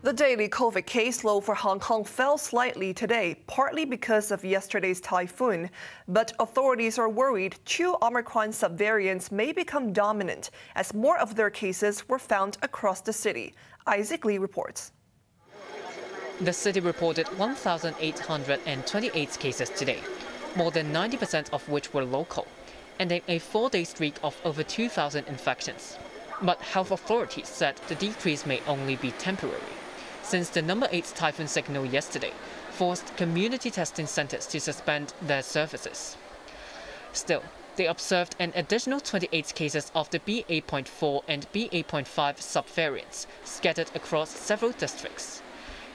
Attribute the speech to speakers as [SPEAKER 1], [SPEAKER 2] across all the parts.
[SPEAKER 1] The daily COVID caseload for Hong Kong fell slightly today, partly because of yesterday's typhoon. But authorities are worried two Omicron subvariants may become dominant as more of their cases were found across the city. Isaac Lee reports.
[SPEAKER 2] The city reported 1,828 cases today, more than 90% of which were local, ending a 4-day streak of over 2,000 infections. But health authorities said the decrease may only be temporary, since the number 8 typhoon signal yesterday forced community testing centers to suspend their services. Still, they observed an additional 28 cases of the BA.4 and BA.5 subvariants scattered across several districts,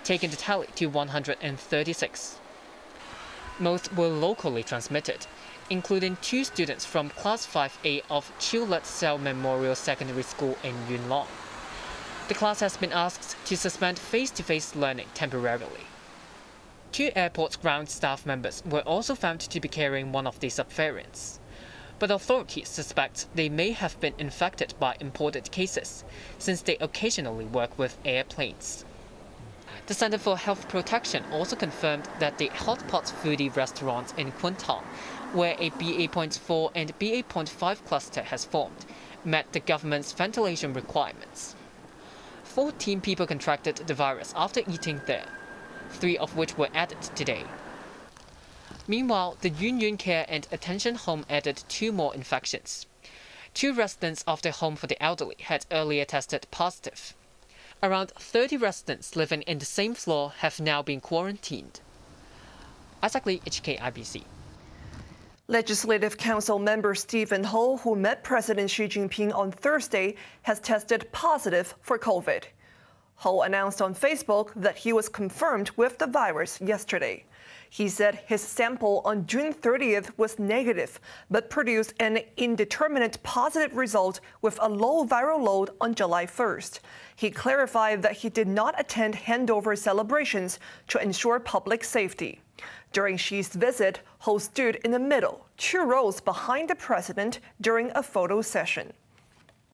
[SPEAKER 2] taking the tally to 136. Most were locally transmitted, including 2 students from Class 5A of Chiu Sell Memorial Secondary School in Yuen Long. The class has been asked to suspend face-to-face learning temporarily. 2 airport ground staff members were also found to be carrying one of the subvariants, but authorities suspect they may have been infected by imported cases, since they occasionally work with airplanes. The Center for Health Protection also confirmed that the Hotpot foodie restaurant in Kwun Tong, where a BA.4 and BA.5 cluster has formed, met the government's ventilation requirements. 14 people contracted the virus after eating there, 3 of which were added today. Meanwhile, the Yuen Yuen Care and Attention Home added 2 more infections. 2 residents of the home for the elderly had earlier tested positive. Around 30 residents living in the same floor have now been quarantined. Isaac Lee, HKIBC.
[SPEAKER 1] Legislative Council member Stephen Ho, who met President Xi Jinping on Thursday, has tested positive for COVID. Ho announced on Facebook that he was confirmed with the virus yesterday. He said his sample on June 30th was negative, but produced an indeterminate positive result with a low viral load on July 1st. He clarified that he did not attend handover celebrations to ensure public safety. During Xi's visit, Ho stood in the middle, 2 rows behind the president during a photo session.